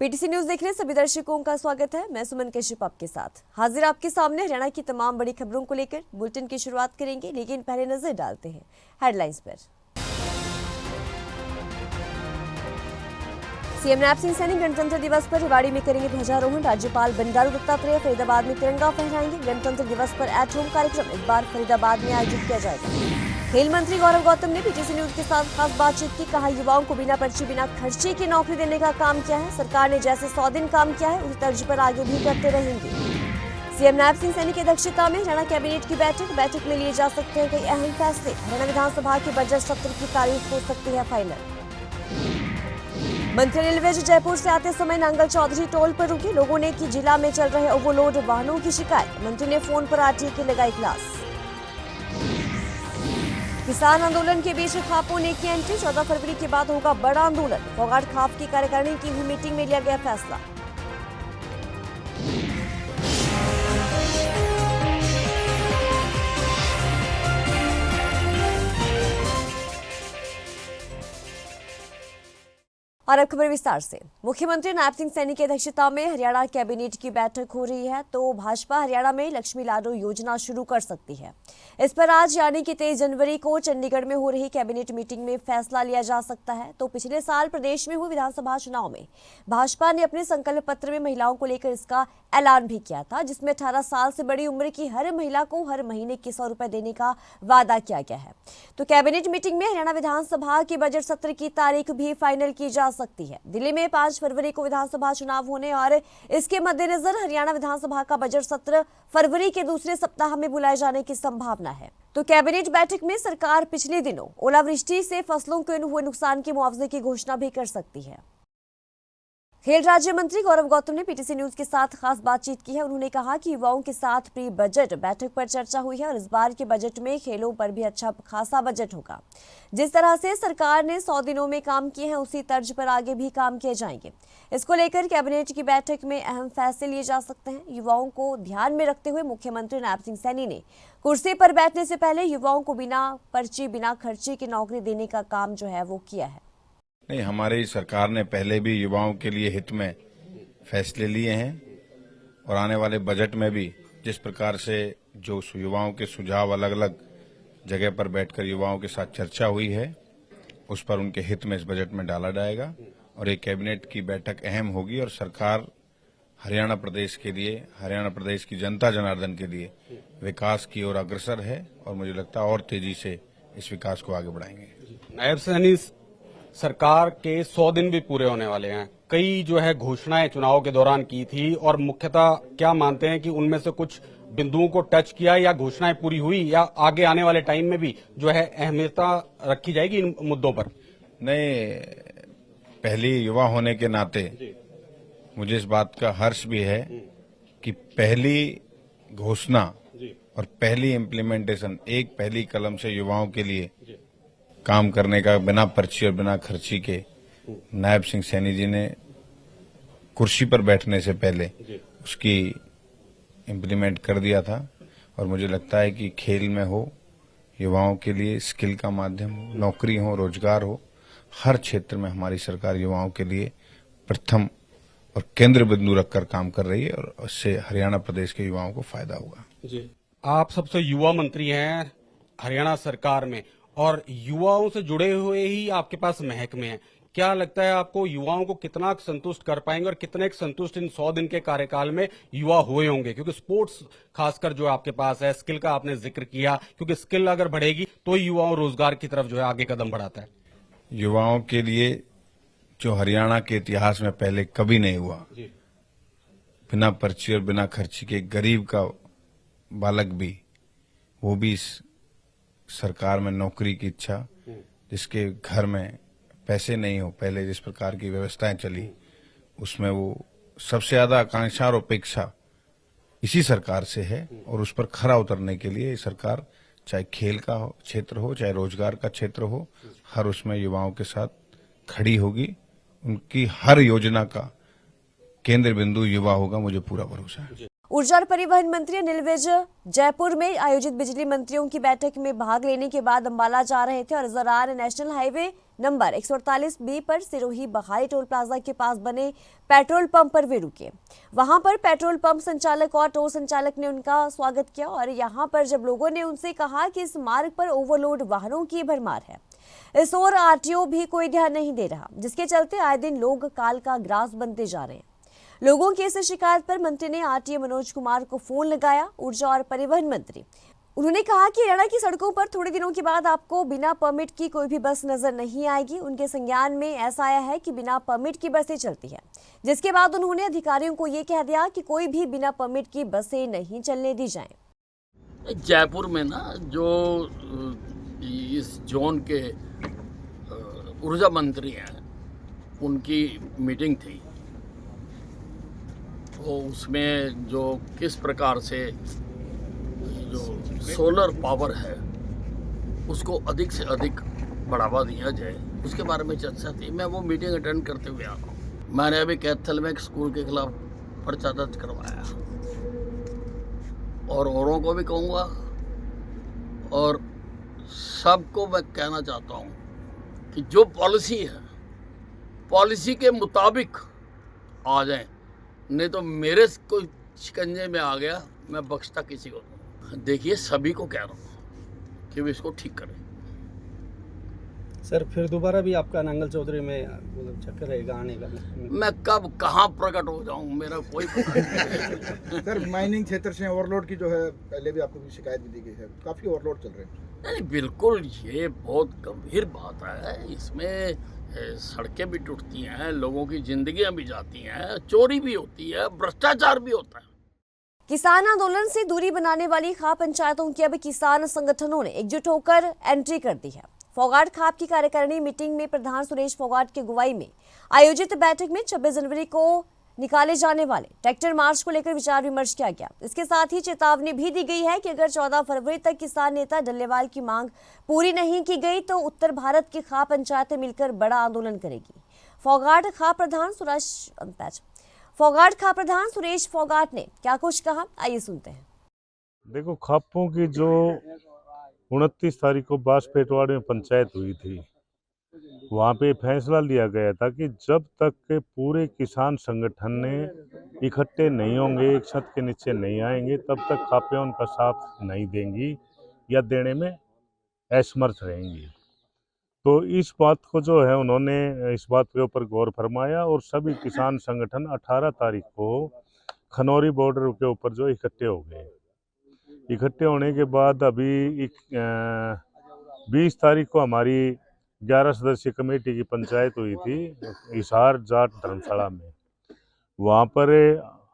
PTC news देख रहे सभी दर्शकों का स्वागत है। मैं सुमन कश्यप आपके साथ हाजिर आपके सामने हरियाणा की तमाम बड़ी खबरों को लेकर बुलेटिन की शुरुआत करेंगे, लेकिन पहले नजर डालते हैं हेडलाइंस पर। सीएम नैब सिंह सैनी गणतंत्र दिवस पर रेवाड़ी में करेंगे ध्वजारोहण। राज्यपाल बंडारू दत्तात्रेय फरीदाबाद में तिरंगा फहराएंगे। गणतंत्र दिवस पर एट होम कार्यक्रम इस बार फरीदाबाद में आयोजित किया जाएगा। खेल मंत्री गौरव गौतम ने पीटीसी न्यूज के साथ खास बातचीत की। कहा, युवाओं को बिना पर्ची बिना खर्चे की नौकरी देने का काम किया है। सरकार ने जैसे 100 दिन काम किया है उसी तर्ज पर आगे भी करते रहेंगे। सीएम नैब सिंह सैनी की अध्यक्षता में हरियाणा कैबिनेट की बैठक में लिए जा सकते हैं कई अहम फैसले। हरियाणा विधानसभा के बजट सत्र की तारीख हो सकती है फाइनल। मंत्री अनिल विज जयपुर से आते समय नांगल चौधरी टोल पर रुके। लोगों ने की जिला में चल रहे ओवरलोड वाहनों की शिकायत। मंत्री ने फोन पर आरटीए की लगाई क्लास। किसान आंदोलन के बीच खापों ने की एंट्री। 14 फरवरी के बाद होगा बड़ा आंदोलन। फोगाट खाप की कार्यकारिणी की हुई मीटिंग में लिया गया फैसला। और अब खबर विस्तार से। मुख्यमंत्री नैब सिंह सैनी की अध्यक्षता में हरियाणा कैबिनेट की बैठक हो रही है, तो भाजपा हरियाणा में लक्ष्मी लाडो योजना शुरू कर सकती है। इस पर आज यानी कि 23 जनवरी को चंडीगढ़ में हो रही कैबिनेट मीटिंग में फैसला लिया जा सकता है। तो पिछले साल प्रदेश में हुए विधानसभा चुनाव में भाजपा ने अपने संकल्प पत्र में महिलाओं को लेकर इसका ऐलान भी किया था, जिसमें 18 साल से बड़ी उम्र की हर महिला को हर महीने 100 रुपए देने का वादा किया गया है। तो कैबिनेट मीटिंग में हरियाणा विधानसभा के बजट सत्र की तारीख भी फाइनल की जा सकती है। दिल्ली में 5 फरवरी को विधानसभा चुनाव होने और इसके मद्देनजर हरियाणा विधानसभा का बजट सत्र फरवरी के दूसरे सप्ताह में बुलाए जाने की संभावना है। तो कैबिनेट बैठक में सरकार पिछले दिनों ओलावृष्टि से फसलों को हुए नुकसान के मुआवजे की घोषणा भी कर सकती है। खेल राज्य मंत्री गौरव गौतम ने पीटीसी न्यूज के साथ खास बातचीत की है। उन्होंने कहा कि युवाओं के साथ प्री बजट बैठक पर चर्चा हुई है और इस बार के बजट में खेलों पर भी अच्छा खासा बजट होगा। जिस तरह से सरकार ने 100 दिनों में काम किए हैं उसी तर्ज पर आगे भी काम किए जाएंगे। इसको लेकर कैबिनेट की बैठक में अहम फैसले लिए जा सकते हैं। युवाओं को ध्यान में रखते हुए मुख्यमंत्री नैब सिंह सैनी ने कुर्सी पर बैठने से पहले युवाओं को बिना पर्ची बिना खर्चे की नौकरी देने का काम जो है वो किया है। नहीं, हमारी सरकार ने पहले भी युवाओं के लिए हित में फैसले लिए हैं और आने वाले बजट में भी जिस प्रकार से जो युवाओं के सुझाव अलग अलग जगह पर बैठकर युवाओं के साथ चर्चा हुई है उस पर उनके हित में इस बजट में डाला जाएगा और एक कैबिनेट की बैठक अहम होगी और सरकार हरियाणा प्रदेश के लिए, हरियाणा प्रदेश की जनता जनार्दन के लिए विकास की ओर अग्रसर है और मुझे लगता है और तेजी से इस विकास को आगे बढ़ाएंगे। नायब सैनी सरकार के 100 दिन भी पूरे होने वाले हैं। कई जो है घोषणाएं चुनाव के दौरान की थी और मुख्यतः क्या मानते हैं कि उनमें से कुछ बिंदुओं को टच किया या घोषणाएं पूरी हुई या आगे आने वाले टाइम में भी जो है अहमियत रखी जाएगी इन मुद्दों पर? नहीं, पहली युवा होने के नाते मुझे इस बात का हर्ष भी है कि पहली घोषणा और पहली इम्प्लीमेंटेशन एक पहली कलम से युवाओं के लिए काम करने का बिना पर्ची और बिना खर्ची के नायब सिंह सैनी जी ने कुर्सी पर बैठने से पहले उसकी इम्प्लीमेंट कर दिया था और मुझे लगता है कि खेल में हो, युवाओं के लिए स्किल का माध्यम हो, नौकरी हो, रोजगार हो, हर क्षेत्र में हमारी सरकार युवाओं के लिए प्रथम और केंद्र बिंदु रखकर काम कर रही है और उससे हरियाणा प्रदेश के युवाओं को फायदा होगा। जी, आप सबसे युवा मंत्री हैं हरियाणा सरकार में और युवाओं से जुड़े हुए ही आपके पास महकमे हैं। क्या लगता है आपको युवाओं को कितना संतुष्ट कर पाएंगे और कितने संतुष्ट इन 100 दिन के कार्यकाल में युवा हुए होंगे? क्योंकि स्पोर्ट्स खासकर जो आपके पास है, स्किल का आपने जिक्र किया, क्योंकि स्किल अगर बढ़ेगी तो युवाओं रोजगार की तरफ जो है आगे कदम बढ़ाता है। युवाओं के लिए जो हरियाणा के इतिहास में पहले कभी नहीं हुआ, बिना पर्ची और बिना खर्ची के गरीब का बालक भी, वो भी इस सरकार में नौकरी की इच्छा, जिसके घर में पैसे नहीं हो, पहले जिस प्रकार की व्यवस्थाएं चली उसमें वो सबसे ज्यादा आकांक्षा और अपेक्षा इसी सरकार से है और उस पर खरा उतरने के लिए ये सरकार चाहे खेल का क्षेत्र हो, चाहे रोजगार का क्षेत्र हो, हर उसमें युवाओं के साथ खड़ी होगी। उनकी हर योजना का केंद्र बिंदु युवा होगा, मुझे पूरा भरोसा है। ऊर्जा और परिवहन मंत्री अनिल विज जयपुर में आयोजित बिजली मंत्रियों की बैठक में भाग लेने के बाद अंबाला जा रहे थे और इस दौरान नेशनल हाईवे नंबर 148B पर सिरोही बहाई टोल प्लाजा के पास बने पेट्रोल पंप पर वे रुके। वहां पर पेट्रोल पंप संचालक और टोल संचालक ने उनका स्वागत किया और यहां पर जब लोगों ने उनसे कहा कि इस मार्ग पर ओवरलोड वाहनों की भरमार है, इस ओर आरटीओ भी कोई ध्यान नहीं दे रहा, जिसके चलते आए दिन लोग काल का ग्रास बनते जा रहे हैं। लोगों की इस शिकायत पर मंत्री ने आरटीए मनोज कुमार को फोन लगाया। ऊर्जा और परिवहन मंत्री उन्होंने कहा कि हरियाणा की सड़कों पर थोड़े दिनों के बाद आपको बिना परमिट की कोई भी बस नजर नहीं आएगी। उनके संज्ञान में ऐसा आया है कि बिना परमिट की बसें चलती हैं, जिसके बाद उन्होंने अधिकारियों को ये कह दिया कि कोई भी बिना परमिट की बसें नहीं चलने दी जाएं। जयपुर में ना जो इस जोन के ऊर्जा मंत्री हैं, उनकी मीटिंग थी, तो उसमें जो किस प्रकार से जो सोलर पावर है उसको अधिक से अधिक बढ़ावा दिया जाए, उसके बारे में चर्चा थी। मैं वो मीटिंग अटेंड करते हुए आया। मैंने अभी कैथल में एक स्कूल के खिलाफ पर्चा दर्ज करवाया और औरों को भी कहूँगा और सबको मैं कहना चाहता हूँ कि जो पॉलिसी है, पॉलिसी के मुताबिक आ जाए, नहीं तो मेरे कोई शिकंजे में आ गया, मैं बख्शता किसी को नहीं। देखिए, सभी को कह रहा हूँ कि वे इसको ठीक करें। सर फिर दोबारा भी आपका नांगल चौधरी में मतलब चक्कर रहेगा आने का? मैं कब कहाँ प्रकट हो जाऊँ, मेरा कोई पता नहीं। सर माइनिंग क्षेत्र से ओवरलोड की जो है, पहले भी आपको शिकायत भी दी गई है, काफ़ी ओवरलोड चल रहे हैं। नहीं, बिल्कुल ये बहुत गंभीर बात है। इसमें सड़कें भी टूटती हैं, लोगों की जिंदगियां भी जाती हैं, चोरी भी होती है, भ्रष्टाचार भी होता है। किसान आंदोलन से दूरी बनाने वाली खाप पंचायतों की अब किसान संगठनों ने एकजुट होकर एंट्री कर दी है। फोगाट खाप की कार्यकारिणी मीटिंग में प्रधान सुरेश फोगाट की अगुवाई में आयोजित बैठक में 26 जनवरी को निकाले जाने वाले ट्रैक्टर मार्च को लेकर विचार विमर्श किया गया। इसके साथ ही चेतावनी भी दी गई है कि अगर 14 फरवरी तक किसान नेता डल्लेवाल की मांग पूरी नहीं की गई तो उत्तर भारत की खाप पंचायतें मिलकर बड़ा आंदोलन करेगी। फोगाट खाप प्रधान सुरेश फोगाट ने क्या कुछ कहा, आइए सुनते हैं। देखो, खापों की जो 29 तारीख को बांसपेटवाड़ में पंचायत हुई थी, वहाँ पे फैसला लिया गया था कि जब तक के पूरे किसान संगठन ने इकट्ठे नहीं होंगे, एक छत के नीचे नहीं आएंगे, तब तक खापें उनका साथ नहीं देंगी या देने में असमर्थ रहेंगी। तो इस बात को जो है उन्होंने इस बात के ऊपर गौर फरमाया और सभी किसान संगठन 18 तारीख को खनौरी बॉर्डर के ऊपर जो इकट्ठे हो गए। इकट्ठे होने के बाद अभी 20 तारीख को हमारी 11 सदस्यीय कमेटी की पंचायत हुई थी हिसार जाट धर्मशाला में। वहाँ पर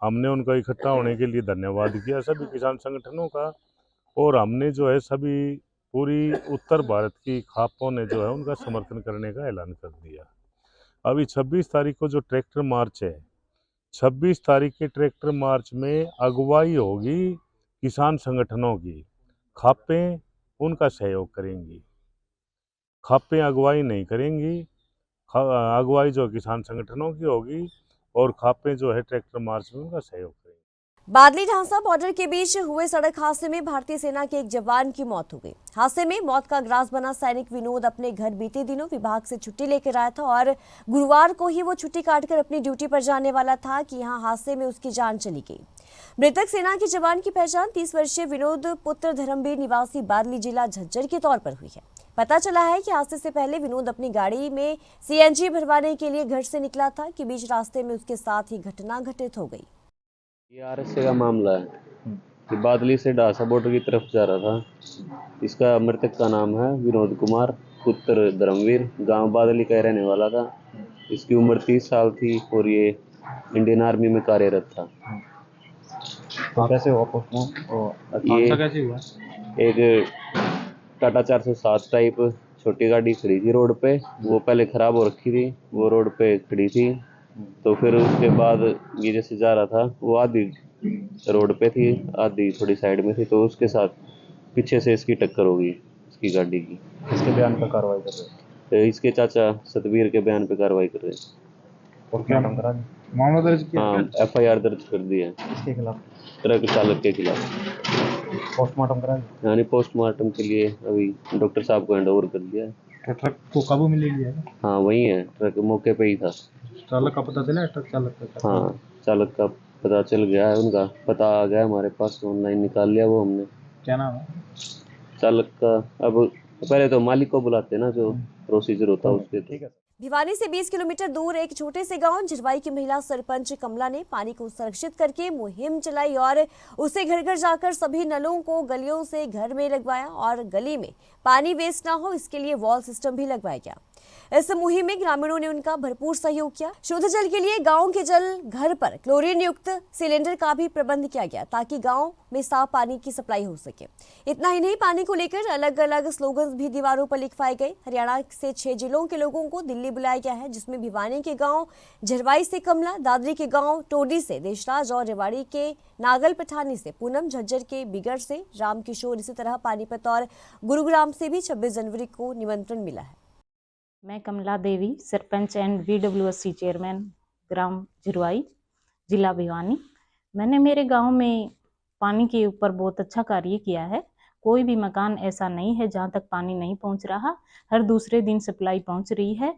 हमने उनका इकट्ठा होने के लिए धन्यवाद किया सभी किसान संगठनों का, और हमने जो है सभी पूरी उत्तर भारत की खापों ने जो है उनका समर्थन करने का ऐलान कर दिया। अभी 26 तारीख को जो ट्रैक्टर मार्च है, 26 तारीख के ट्रैक्टर मार्च में अगुवाई होगी किसान संगठनों की। खापें उनका सहयोग करेंगी, खापें अगुवाई नहीं करेंगी। अगुवाई जो किसान संगठनों की होगी और खापें जो है ट्रैक्टर मार्च में उनका सहयोग करेंगी। बादली ढांसा बॉर्डर के बीच हुए सड़क हादसे में भारतीय सेना के एक जवान की मौत हो गई। हादसे में मौत का ग्रास बना सैनिक विनोद अपने घर बीते दिनों विभाग से छुट्टी लेकर आया था और गुरुवार को ही वो छुट्टी काटकर अपनी ड्यूटी पर जाने वाला था कि यहां हादसे में उसकी जान चली गई। मृतक सेना के जवान की पहचान 30 वर्षीय विनोद पुत्र धर्मवीर निवासी बादली जिला झज्जर के तौर पर हुई है। पता चला है कि हादसे से पहले विनोद अपनी गाड़ी में सीएनजी भरवाने के लिए घर से निकला था कि बीच रास्ते में उसके साथ ही घटना घटित हो गई। ये आरएसए का मामला है कि बादली से ढांसा बॉर्डर की तरफ जा रहा था। इसका मृतक का नाम है विनोद कुमार पुत्र धर्मवीर, गांव बादली का रहने वाला था। इसकी उम्र 30 साल थी और ये इंडियन आर्मी में कार्यरत था। तो कैसे हुआ ये कैसे हुआ? एक टाटा 407 टाइप छोटी गाड़ी खड़ी थी रोड पे, वो पहले खराब हो रखी थी, वो रोड पे खड़ी थी। तो फिर उसके बाद ये जैसे जा रहा था, वो आधी रोड पे थी, आधी थोड़ी साइड में थी, तो उसके साथ पीछे से इसकी टक्कर हो गई, इसकी गाड़ी की। इसके बयान पर कार्रवाई कर रहे हैं। तो इसके चाचा सतबीर के बयान पे कार्रवाई कर रहे हैं। और क्या नाम करा? मामला दर्ज किया हाँ, FIR दर्ज कर दी है इसके खिलाफ, ट्रक चालक के खिलाफ। पोस्टमार्टम करा यानी पोस्टमार्टम के लिए अभी डॉक्टर साहब को हैंड ओवर कर दिया है। तो ट्रक को काबू में ले लिया है। हाँ, वही है, ट्रक मौके पे ही था। चालक का पता चला है, ट्रक चालक का? हाँ, चालक का पता चल गया है, उनका पता आ गया हमारे पास, ऑनलाइन निकाल लिया वो हमने। क्या नाम है? चालक का अब पहले तो मालिक को बुलाते हैं ना, जो प्रोसीजर होता है उसके। ठीक है। भिवानी से 20 किलोमीटर दूर एक छोटे से गांव झिरवाई की महिला सरपंच कमला ने पानी को संरक्षित करके मुहिम चलाई और उसे घर घर जाकर सभी नलों को गलियों से घर में लगवाया और गली में पानी वेस्ट ना हो इसके लिए वॉल सिस्टम भी लगवाया गया। इस मुहिम में ग्रामीणों ने उनका भरपूर सहयोग किया। शुद्ध जल के लिए गांव के जल घर पर क्लोरीन युक्त सिलेंडर का भी प्रबंध किया गया ताकि गांव में साफ पानी की सप्लाई हो सके। इतना ही नहीं, पानी को लेकर अलग अलग स्लोगन्स भी दीवारों पर लिखवाए गए। हरियाणा से 6 जिलों के लोगों को दिल्ली बुलाया गया है, जिसमें भिवानी के गांव झरवाई से कमला, दादरी के गांव टोडी से देशराज और रेवाड़ी के नागल पठानी से पूनम, झज्जर के बिगड़ से रामकिशोर, इसी तरह पानीपत और गुरुग्राम से भी 26 जनवरी को निमंत्रण मिला है। मैं कमला देवी, सरपंच एंड VWSC चेयरमैन, ग्राम झिरवाई, जिला भिवानी। मैंने मेरे गांव में पानी के ऊपर बहुत अच्छा कार्य किया है। कोई भी मकान ऐसा नहीं है जहां तक पानी नहीं पहुंच रहा। हर दूसरे दिन सप्लाई पहुंच रही है।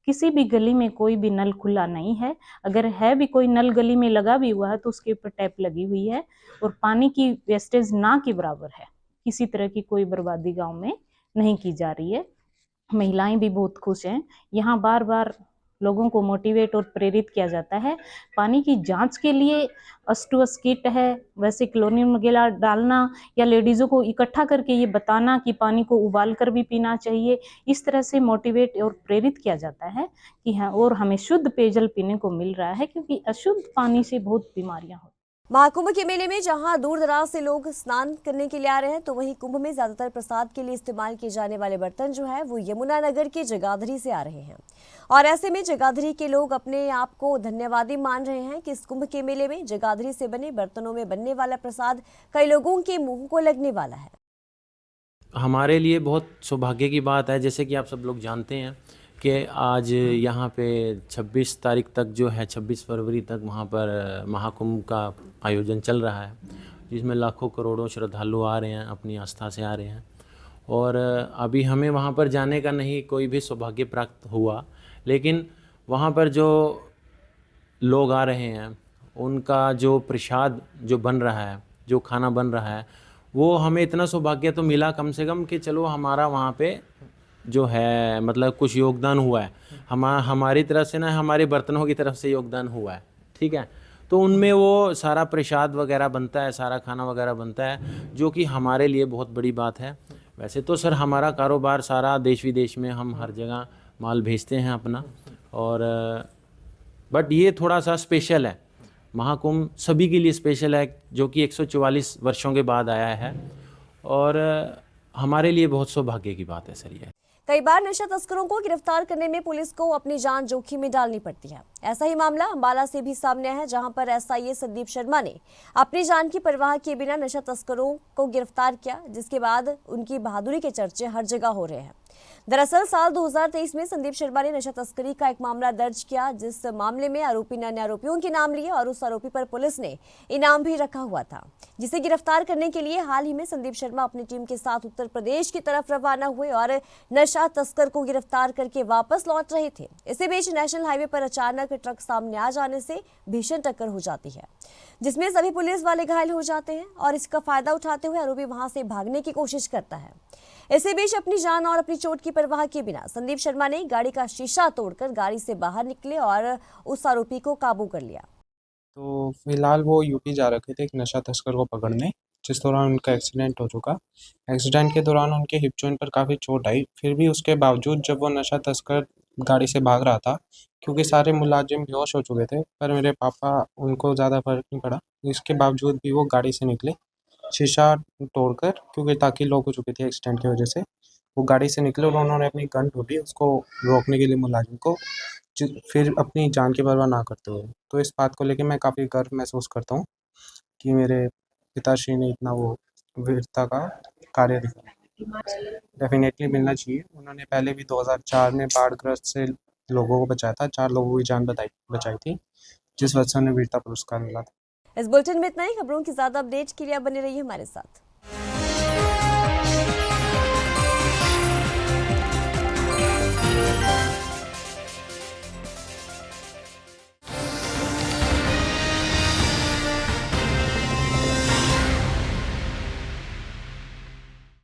किसी भी गली में कोई भी नल खुला नहीं है। अगर है भी कोई नल गली में लगा भी हुआ है तो उसके ऊपर टैप लगी हुई है और पानी की वेस्टेज ना के बराबर है। किसी तरह की कोई बर्बादी गाँव में नहीं की जा रही है। महिलाएं भी बहुत खुश हैं। यहाँ बार बार लोगों को मोटिवेट और प्रेरित किया जाता है। पानी की जांच के लिए अस किट है, वैसे क्लोरीन वगैरह डालना या लेडीज़ों को इकट्ठा करके ये बताना कि पानी को उबाल कर भी पीना चाहिए, इस तरह से मोटिवेट और प्रेरित किया जाता है कि हाँ, और हमें शुद्ध पेयजल पीने को मिल रहा है, क्योंकि अशुद्ध पानी से बहुत बीमारियाँ होती हैं। महाकुंभ के मेले में जहां दूर दराज से लोग स्नान करने के लिए आ रहे हैं, तो वहीं कुंभ में ज्यादातर प्रसाद के लिए इस्तेमाल किए जाने वाले बर्तन जो है वो यमुनानगर के जगाधरी से आ रहे हैं। और ऐसे में जगाधरी के लोग अपने आप को धन्यवादी मान रहे हैं कि इस कुंभ के मेले में जगाधरी से बने बर्तनों में बनने वाला प्रसाद कई लोगों के मुंह को लगने वाला है। हमारे लिए बहुत सौभाग्य की बात है, जैसे कि आप सब लोग जानते हैं कि आज यहाँ पे 26 तारीख तक जो है, 26 फरवरी तक वहाँ पर महाकुंभ का आयोजन चल रहा है, जिसमें लाखों करोड़ों श्रद्धालु आ रहे हैं, अपनी आस्था से आ रहे हैं। और अभी हमें वहाँ पर जाने का नहीं कोई भी सौभाग्य प्राप्त हुआ, लेकिन वहाँ पर जो लोग आ रहे हैं उनका जो प्रसाद जो बन रहा है, जो खाना बन रहा है, वो हमें इतना सौभाग्य तो मिला कम से कम कि चलो हमारा वहाँ पे जो है मतलब कुछ योगदान हुआ है। हमारी तरफ से ना, हमारे बर्तनों की तरफ से योगदान हुआ है, ठीक है। तो उनमें वो सारा प्रसाद वगैरह बनता है, सारा खाना वगैरह बनता है, जो कि हमारे लिए बहुत बड़ी बात है। वैसे तो सर हमारा कारोबार सारा देश विदेश में, हम हर जगह माल भेजते हैं अपना, और बट ये थोड़ा सा स्पेशल है। महाकुंभ सभी के लिए स्पेशल है, जो कि 144 वर्षों के बाद आया है, और हमारे लिए बहुत सौभाग्य की बात है सर ये। कई बार नशा तस्करों को गिरफ्तार करने में पुलिस को अपनी जान जोखिम में डालनी पड़ती है। ऐसा ही मामला अंबाला से भी सामने है, जहां पर SIA संदीप शर्मा ने अपनी जान की परवाह किए बिना नशा तस्करों को गिरफ्तार किया, जिसके बाद उनकी बहादुरी के चर्चे हर जगह हो रहे हैं। दरअसल साल 2023 में संदीप शर्मा ने नशा तस्करी का एक मामला दर्ज किया, जिस मामले में आरोपी ने अन्य आरोपियों के नाम लिए और उस आरोपी पर पुलिस ने इनाम भी रखा हुआ था, जिसे गिरफ्तार करने के लिए हाल ही में संदीप शर्मा अपनी टीम के साथ उत्तर प्रदेश की तरफ रवाना हुए और नशा तस्कर को गिरफ्तार करके वापस लौट रहे थे। इसी बीच नेशनल हाईवे पर अचानक ट्रक सामने आ जाने से भीषण टक्कर हो जाती है, जिसमें सभी पुलिस वाले घायल हो जाते हैं और इसका फायदा उठाते हुए आरोपी वहां से भागने की कोशिश करता है। इसी बीच अपनी जान और अपनी चोट की परवाह किए बिना संदीप शर्मा ने गाड़ी का शीशा तोड़कर गाड़ी से बाहर निकले और उस आरोपी को काबू कर लिया। तो फिलहाल वो यूपी जा रखे थे एक नशा तस्कर को पकड़ने, जिस दौरान उनका एक्सीडेंट हो चुका। एक्सीडेंट के दौरान उनके हिप जॉइंट पर काफ़ी चोट आई। फिर भी उसके बावजूद जब वो नशा तस्कर गाड़ी से भाग रहा था, क्योंकि सारे मुलाजिम बेहोश हो चुके थे, पर मेरे पापा उनको ज़्यादा फर्क नहीं पड़ा, इसके बावजूद भी वो गाड़ी से निकले शीशा तोड़कर, क्योंकि ताकि लोग हो चुके थे एक्सीडेंट की वजह से। वो गाड़ी से निकले और उन्होंने अपनी गन ढूंढी उसको रोकने के लिए मुलाजिम को, फिर अपनी जान की परवाह ना करते हुए। तो इस बात को लेकर मैं काफ़ी गर्व महसूस करता हूँ कि मेरे पिताश्री ने इतना वो वीरता का कार्य दिखाया। डेफिनेटली मिलना चाहिए। उन्होंने पहले भी 2004 में बाढ़ग्रस्त से लोगों को बचाया था, 4 लोगों की जान बचाई थी। जिस वजह से उन्हें वीरता पुरस्कार मिला था। इस बुलेटिन में इतना ही। खबरों की ज्यादा अपडेट के लिए बने रहिए हमारे साथ।